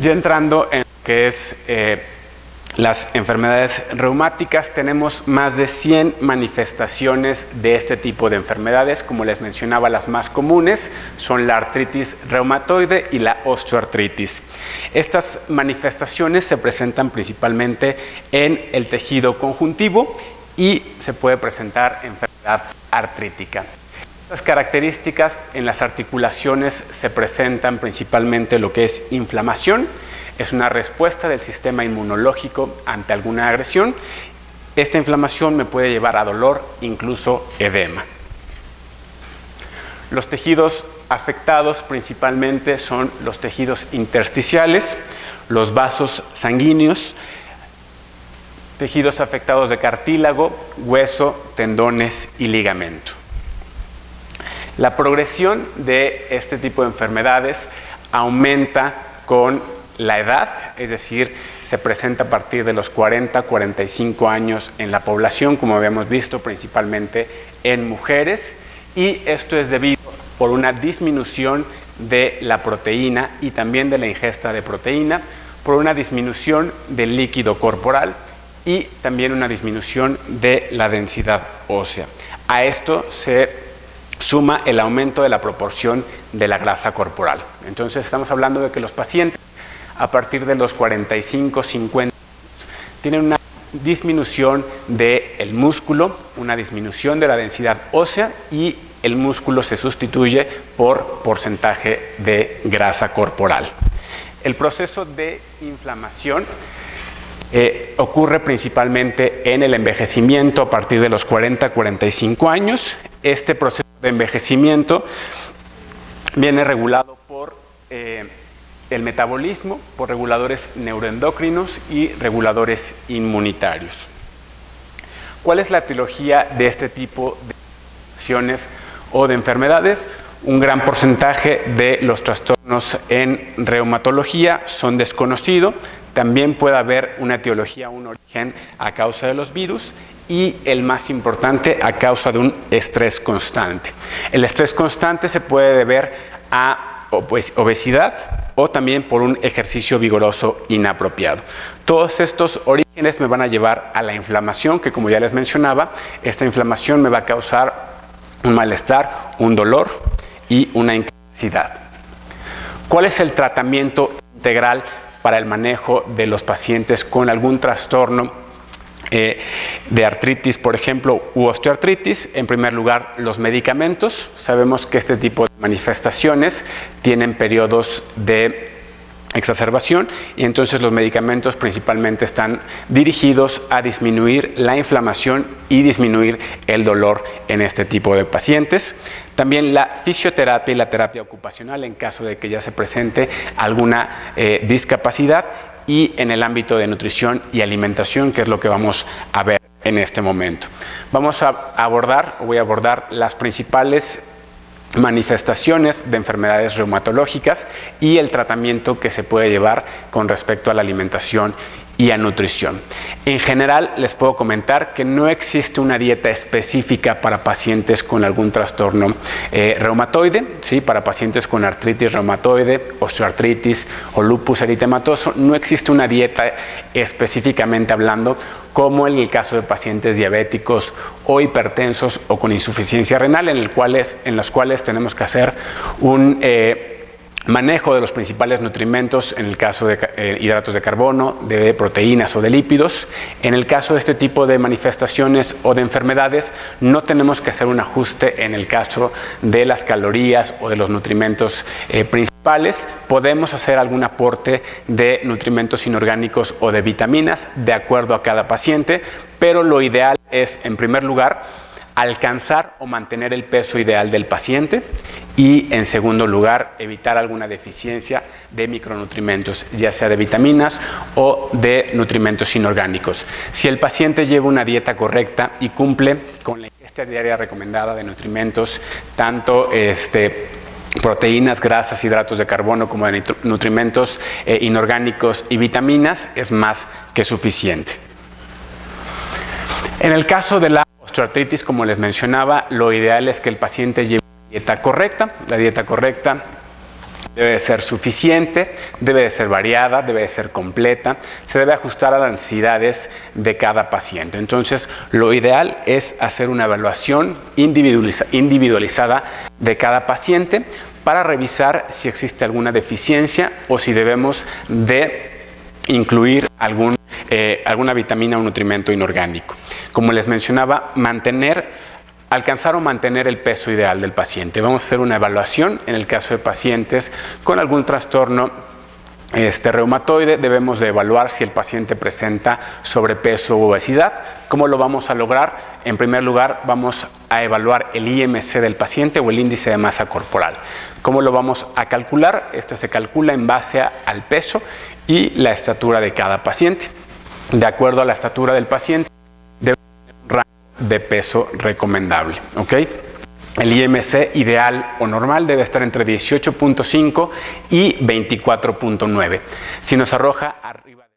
Ya entrando en lo que es las enfermedades reumáticas, tenemos más de 100 manifestaciones de este tipo de enfermedades. Como les mencionaba, las más comunes son la artritis reumatoide y la osteoartritis. Estas manifestaciones se presentan principalmente en el tejido conjuntivo y se puede presentar enfermedad artrítica. Las características en las articulaciones se presentan principalmente lo que es inflamación. Es una respuesta del sistema inmunológico ante alguna agresión. Esta inflamación me puede llevar a dolor, incluso edema. Los tejidos afectados principalmente son los tejidos intersticiales, los vasos sanguíneos, tejidos afectados de cartílago, hueso, tendones y ligamento. La progresión de este tipo de enfermedades aumenta con la edad, es decir, se presenta a partir de los 40-45 años en la población, como habíamos visto, principalmente en mujeres, y esto es debido por una disminución de la proteína y también de la ingesta de proteína, por una disminución del líquido corporal y también una disminución de la densidad ósea. A esto se suma el aumento de la proporción de la grasa corporal. Entonces estamos hablando de que los pacientes a partir de los 45-50 años tienen una disminución del músculo, una disminución de la densidad ósea y el músculo se sustituye por porcentaje de grasa corporal. El proceso de inflamación ocurre principalmente en el envejecimiento a partir de los 40-45 años. Este proceso de envejecimiento viene regulado por el metabolismo, por reguladores neuroendocrinos y reguladores inmunitarios. ¿Cuál es la etiología de este tipo de afecciones o de enfermedades? Un gran porcentaje de los trastornos en reumatología son desconocidos. También puede haber una etiología, un origen a causa de los virus y el más importante a causa de un estrés constante. El estrés constante se puede deber a obesidad o también por un ejercicio vigoroso inapropiado. Todos estos orígenes me van a llevar a la inflamación, que como ya les mencionaba, esta inflamación me va a causar un malestar, un dolor y una incapacidad. ¿Cuál es el tratamiento integral para el manejo de los pacientes con algún trastorno de artritis, por ejemplo, u osteoartritis? En primer lugar, los medicamentos. Sabemos que este tipo de manifestaciones tienen periodos de exacerbación y entonces los medicamentos principalmente están dirigidos a disminuir la inflamación y disminuir el dolor en este tipo de pacientes. También la fisioterapia y la terapia ocupacional en caso de que ya se presente alguna discapacidad, y en el ámbito de nutrición y alimentación, que es lo que vamos a ver en este momento. Voy a abordar las principales manifestaciones de enfermedades reumatológicas y el tratamiento que se puede llevar con respecto a la alimentación y a nutrición. En general, les puedo comentar que no existe una dieta específica para pacientes con algún trastorno reumatoide, ¿sí? Para pacientes con artritis reumatoide, osteoartritis o lupus eritematoso, no existe una dieta específicamente hablando, como en el caso de pacientes diabéticos o hipertensos o con insuficiencia renal, en los cuales tenemos que hacer un manejo de los principales nutrimentos, en el caso de hidratos de carbono, de proteínas o de lípidos. En el caso de este tipo de manifestaciones o de enfermedades, no tenemos que hacer un ajuste en el caso de las calorías o de los nutrimentos principales. Podemos hacer algún aporte de nutrimentos inorgánicos o de vitaminas de acuerdo a cada paciente, pero lo ideal es, en primer lugar, alcanzar o mantener el peso ideal del paciente y, en segundo lugar, evitar alguna deficiencia de micronutrimentos, ya sea de vitaminas o de nutrimentos inorgánicos. Si el paciente lleva una dieta correcta y cumple con la ingesta diaria recomendada de nutrimentos, tanto proteínas, grasas, hidratos de carbono como de nutrimentos inorgánicos y vitaminas, es más que suficiente. En el caso de la osteoartritis, como les mencionaba, lo ideal es que el paciente lleve una dieta correcta. La dieta correcta Debe de ser suficiente, debe de ser variada, debe de ser completa, se debe ajustar a las necesidades de cada paciente. Entonces, lo ideal es hacer una evaluación individualizada de cada paciente para revisar si existe alguna deficiencia o si debemos de incluir alguna vitamina o nutrimento inorgánico. Como les mencionaba, alcanzar o mantener el peso ideal del paciente. Vamos a hacer una evaluación en el caso de pacientes con algún trastorno reumatoide. Debemos de evaluar si el paciente presenta sobrepeso u obesidad. ¿Cómo lo vamos a lograr? En primer lugar, vamos a evaluar el IMC del paciente o el índice de masa corporal. ¿Cómo lo vamos a calcular? Esto se calcula en base al peso y la estatura de cada paciente. De acuerdo a la estatura del paciente, debe tener un rango de peso recomendable, ¿ok? El IMC ideal o normal debe estar entre 18.5 y 24.9. Si nos arroja arriba de